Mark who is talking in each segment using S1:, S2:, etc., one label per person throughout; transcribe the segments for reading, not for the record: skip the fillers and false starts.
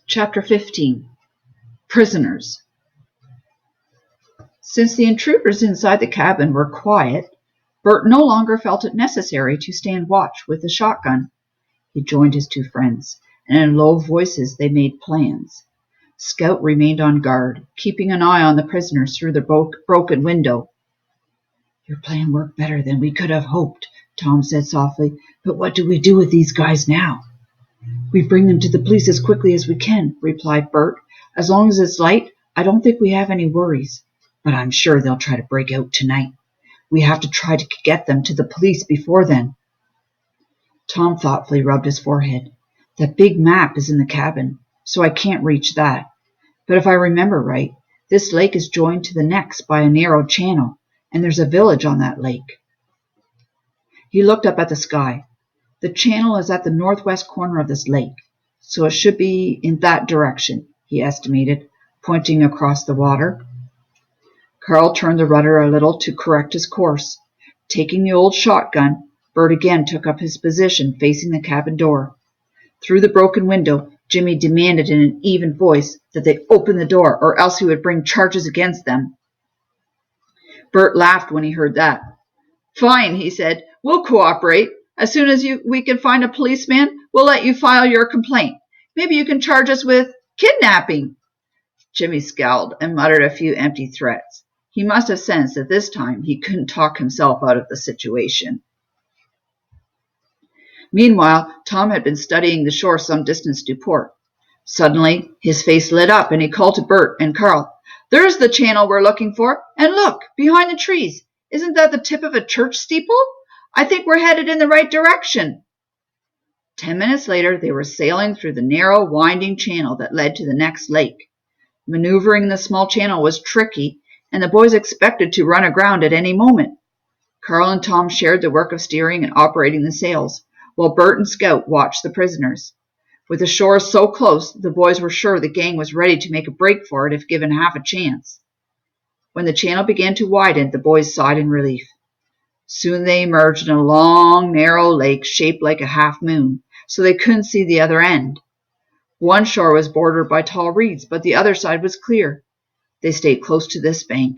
S1: Chapter 15. Prisoners. Since the intruders inside the cabin were quiet, Bert no longer felt it necessary to stand watch with the shotgun. He joined his two friends, and in low voices they made plans. Scout remained on guard, keeping an eye on the prisoners through the broken window. "Your plan worked better than we could have hoped," Tom said softly. "But what do we do with these guys now?" "We bring them to the police as quickly as we can," replied Bert. "As long as it's light, I don't think we have any worries. But I'm sure they'll try to break out tonight. We have to try to get them to the police before then." Tom thoughtfully rubbed his forehead. "That big map is in the cabin, so I can't reach that. But if I remember right, this lake is joined to the next by a narrow channel, and there's a village on that lake." He looked up at the sky. "The channel is at the northwest corner of this lake, so it should be in that direction," he estimated, pointing across the water. Carl turned the rudder a little to correct his course. Taking the old shotgun, Bert again took up his position facing the cabin door. Through the broken window, Jimmy demanded in an even voice that they open the door, or else he would bring charges against them. Bert laughed when he heard that. "Fine," he said. "We'll cooperate. As soon as we can find a policeman, we'll let you file your complaint. Maybe you can charge us with kidnapping." Jimmy scowled and muttered a few empty threats. He must have sensed that this time he couldn't talk himself out of the situation. Meanwhile, Tom had been studying the shore some distance to port. Suddenly, his face lit up and he called to Bert and Carl. "There's the channel we're looking for, and look, behind the trees. Isn't that the tip of a church steeple? I think we're headed in the right direction." 10 minutes later, they were sailing through the narrow, winding channel that led to the next lake. Maneuvering the small channel was tricky, and the boys expected to run aground at any moment. Carl and Tom shared the work of steering and operating the sails, while Bert and Scout watched the prisoners. With the shore so close, the boys were sure the gang was ready to make a break for it if given half a chance. When the channel began to widen, the boys sighed in relief. Soon they emerged in a long, narrow lake shaped like a half moon, so they couldn't see the other end. One shore was bordered by tall reeds, but the other side was clear. They stayed close to this bank.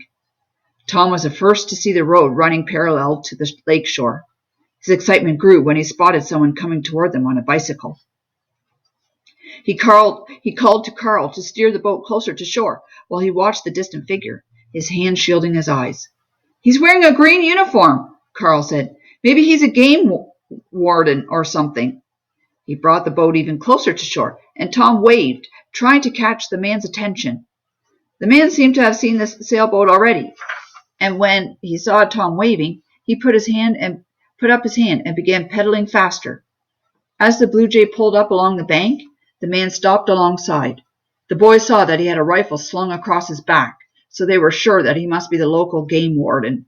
S1: Tom was the first to see the road running parallel to the lake shore. His excitement grew when he spotted someone coming toward them on a bicycle. He called to Carl to steer the boat closer to shore while he watched the distant figure, his hand shielding his eyes. "He's wearing a green uniform," Carl said. "Maybe he's a game warden or something." He brought the boat even closer to shore, and Tom waved, trying to catch the man's attention. The man seemed to have seen the sailboat already, and when he saw Tom waving, he put up his hand and began pedaling faster. As the Blue Jay pulled up along the bank, the man stopped alongside. The boys saw that he had a rifle slung across his back, so they were sure that he must be the local game warden.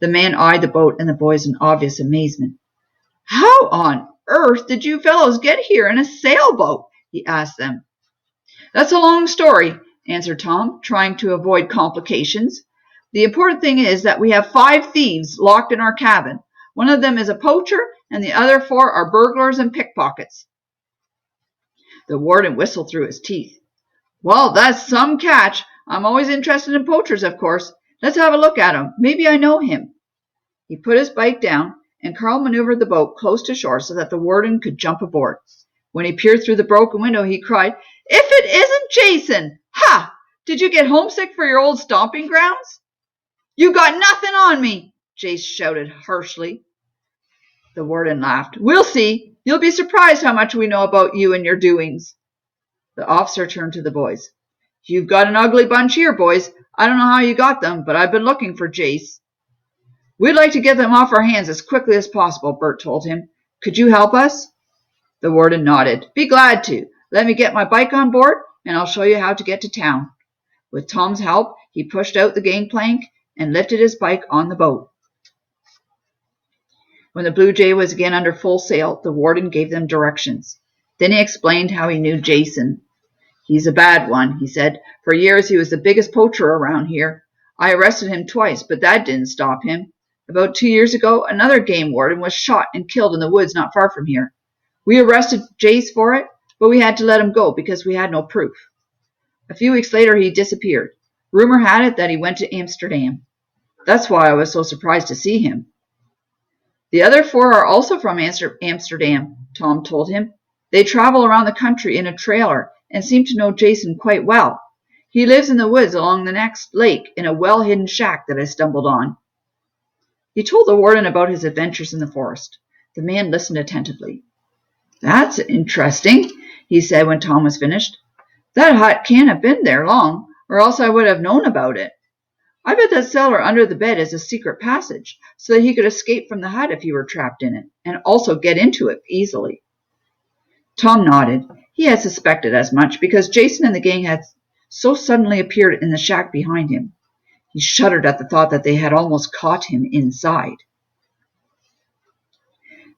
S1: The man eyed the boat and the boys in obvious amazement. "How on earth did you fellows get here in a sailboat?" he asked them. "That's a long story," answered Tom, trying to avoid complications. "The important thing is that we have 5 thieves locked in our cabin. One of them is a poacher, and the other 4 are burglars and pickpockets." The warden whistled through his teeth. "Well, that's some catch. I'm always interested in poachers, of course. Let's have a look at him. Maybe I know him." He put his bike down, and Carl maneuvered the boat close to shore so that the warden could jump aboard. When he peered through the broken window, he cried, "If it isn't Jason! Ha! Did you get homesick for your old stomping grounds?" "You got nothing on me!" Jace shouted harshly. The warden laughed. "We'll see. You'll be surprised how much we know about you and your doings." The officer turned to the boys. "You've got an ugly bunch here, boys. I don't know how you got them, but I've been looking for Jace." "We'd like to get them off our hands as quickly as possible," Bert told him. "Could you help us?" The warden nodded. "Be glad to. Let me get my bike on board, and I'll show you how to get to town." With Tom's help, he pushed out the gangplank and lifted his bike on the boat. When the Blue Jay was again under full sail, the warden gave them directions. Then he explained how he knew Jason. "He's a bad one," he said. "For years he was the biggest poacher around here. I arrested him twice, but that didn't stop him. About 2 years ago, another game warden was shot and killed in the woods not far from here. We arrested Jace for it, but we had to let him go because we had no proof. A few weeks later, he disappeared. Rumor had it that he went to Amsterdam. That's why I was so surprised to see him." "The other 4 are also from Amsterdam," Tom told him. "They travel around the country in a trailer and seem to know Jason quite well. He lives in the woods along the next lake in a well-hidden shack that I stumbled on." He told the warden about his adventures in the forest. The man listened attentively. "That's interesting," he said when Tom was finished. "That hut can't have been there long, or else I would have known about it. I bet that cellar under the bed is a secret passage, so that he could escape from the hut if he were trapped in it, and also get into it easily." Tom nodded. He had suspected as much because Jason and the gang had so suddenly appeared in the shack behind him. He shuddered at the thought that they had almost caught him inside.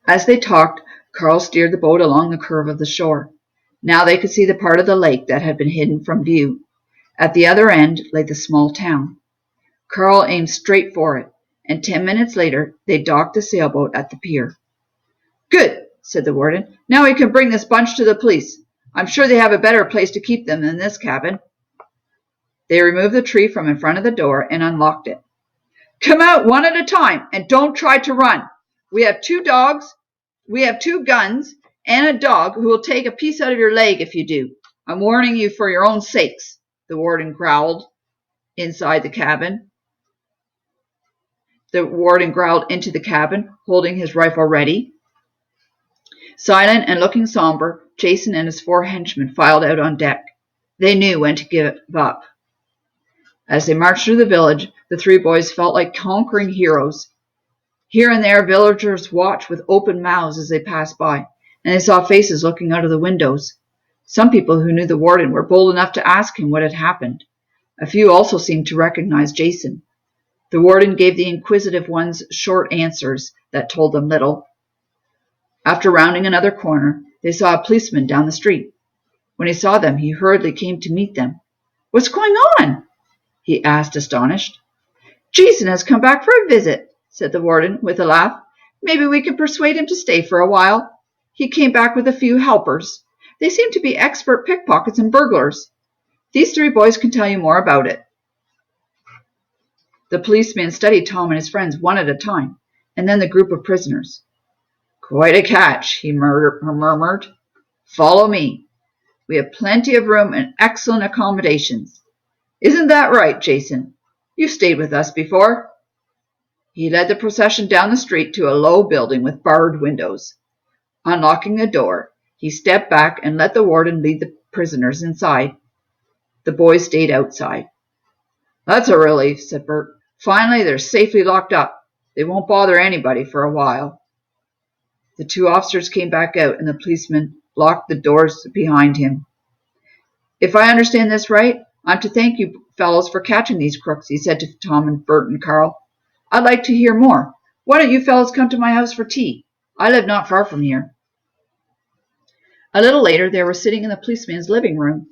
S1: As they talked, Carl steered the boat along the curve of the shore. Now they could see the part of the lake that had been hidden from view. At the other end lay the small town. Carl aimed straight for it, and 10 minutes later they docked the sailboat at the pier. "Good," said the warden. "Now we can bring this bunch to the police. I'm sure they have a better place to keep them than this cabin." They removed the tree from in front of the door and unlocked it. "Come out one at a time, and don't try to run. We have 2 guns, and a dog who will take a piece out of your leg if you do. I'm warning you for your own sakes," the warden growled inside the cabin. The warden growled into the cabin, holding his rifle ready. Silent and looking somber, Jason and his 4 henchmen filed out on deck. They knew when to give up. As they marched through the village, the 3 boys felt like conquering heroes. Here and there, villagers watched with open mouths as they passed by, and they saw faces looking out of the windows. Some people who knew the warden were bold enough to ask him what had happened. A few also seemed to recognize Jason. The warden gave the inquisitive ones short answers that told them little. After rounding another corner, they saw a policeman down the street. When he saw them, he hurriedly came to meet them. "What's going on?" he asked, astonished. "Jason has come back for a visit," said the warden with a laugh. "Maybe we can persuade him to stay for a while. He came back with a few helpers. They seem to be expert pickpockets and burglars. These 3 boys can tell you more about it." The policeman studied Tom and his friends one at a time, and then the group of prisoners. "Quite a catch," he murmured. "Follow me. We have plenty of room and excellent accommodations. Isn't that right, Jason? You've stayed with us before." He led the procession down the street to a low building with barred windows. Unlocking the door, he stepped back and let the warden lead the prisoners inside. The boys stayed outside. "That's a relief," said Bert. "Finally, they're safely locked up. They won't bother anybody for a while." The 2 officers came back out, and the policeman locked the doors behind him. "If I understand this right, I'm to thank you fellows for catching these crooks," he said to Tom and Bert and Carl. "I'd like to hear more. Why don't you fellows come to my house for tea? I live not far from here." A little later, they were sitting in the policeman's living room.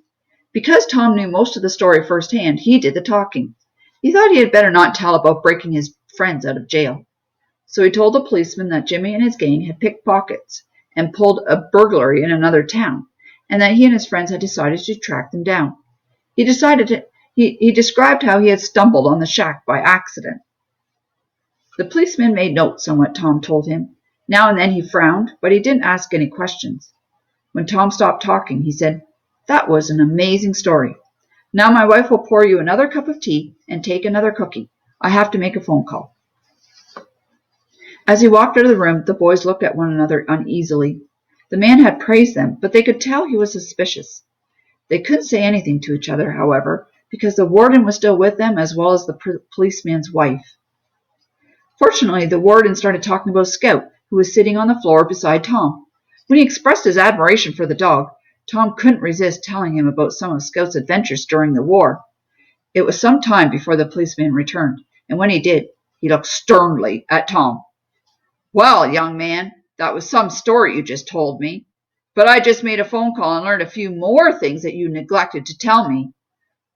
S1: Because Tom knew most of the story firsthand, he did the talking. He thought he had better not tell about breaking his friends out of jail. So he told the policeman that Jimmy and his gang had picked pockets and pulled a burglary in another town, and that he and his friends had decided to track them down. He described how he had stumbled on the shack by accident. The policeman made notes on what Tom told him. Now and then he frowned, but he didn't ask any questions. When Tom stopped talking, he said, "That was an amazing story. Now my wife will pour you another cup of tea and take another cookie. I have to make a phone call." As he walked out of the room, the boys looked at one another uneasily. The man had praised them, but they could tell he was suspicious. They couldn't say anything to each other, however, because the warden was still with them as well as the policeman's wife. Fortunately, the warden started talking about Scout, who was sitting on the floor beside Tom. When he expressed his admiration for the dog, Tom couldn't resist telling him about some of Scout's adventures during the war. It was some time before the policeman returned, and when he did, he looked sternly at Tom. "Well, young man, that was some story you just told me. But I just made a phone call and learned a few more things that you neglected to tell me.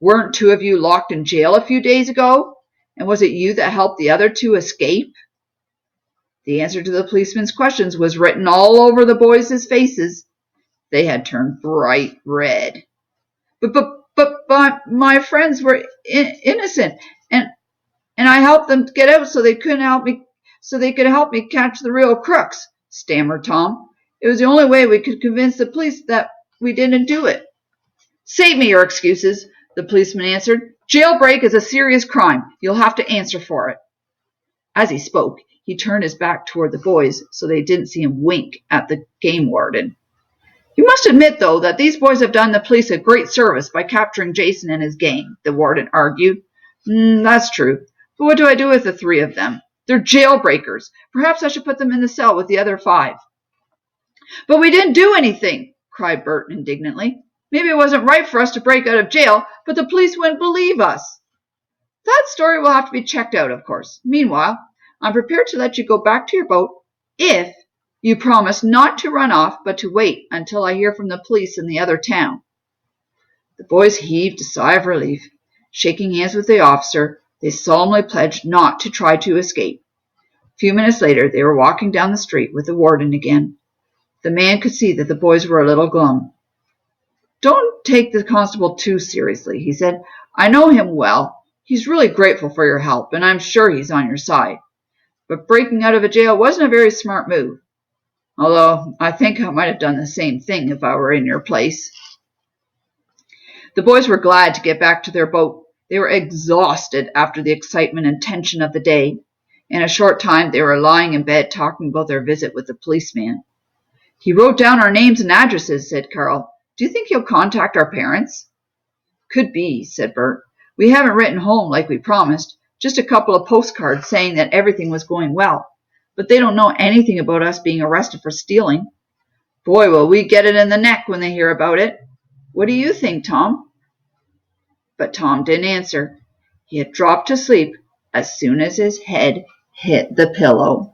S1: Weren't 2 of you locked in jail a few days ago? And was it you that helped the other 2 escape?" The answer to the policeman's questions was written all over the boys' faces. They had turned bright red. But my friends were innocent, and I helped them get out so they could help me catch the real crooks, stammered Tom. It was the only way we could convince the police that we didn't do it. Save me your excuses, the policeman answered. Jailbreak is a serious crime. You'll have to answer for it. As he spoke, he turned his back toward the boys so they didn't see him wink at the game warden. You must admit, though, that these boys have done the police a great service by capturing Jason and his gang, the warden argued. That's true. But what do I do with the 3 of them? They're jailbreakers. Perhaps I should put them in the cell with the other 5. But we didn't do anything, cried Bert indignantly. Maybe it wasn't right for us to break out of jail, but the police wouldn't believe us. That story will have to be checked out, of course. Meanwhile, I'm prepared to let you go back to your boat if you promise not to run off, but to wait until I hear from the police in the other town. The boys heaved a sigh of relief. Shaking hands with the officer, they solemnly pledged not to try to escape. A few minutes later, they were walking down the street with the warden again. The man could see that the boys were a little glum. Don't take the constable too seriously, he said. I know him well. He's really grateful for your help, and I'm sure he's on your side. But breaking out of a jail wasn't a very smart move. Although I think I might have done the same thing if I were in your place. The boys were glad to get back to their boat. They were exhausted after the excitement and tension of the day. In a short time, they were lying in bed talking about their visit with the policeman. He wrote down our names and addresses, said Carl. Do you think he'll contact our parents? Could be, said Bert. We haven't written home like we promised. Just a couple of postcards saying that everything was going well. But they don't know anything about us being arrested for stealing. Boy, will we get it in the neck when they hear about it. What do you think, Tom? But Tom didn't answer. He had dropped to sleep as soon as his head hit the pillow.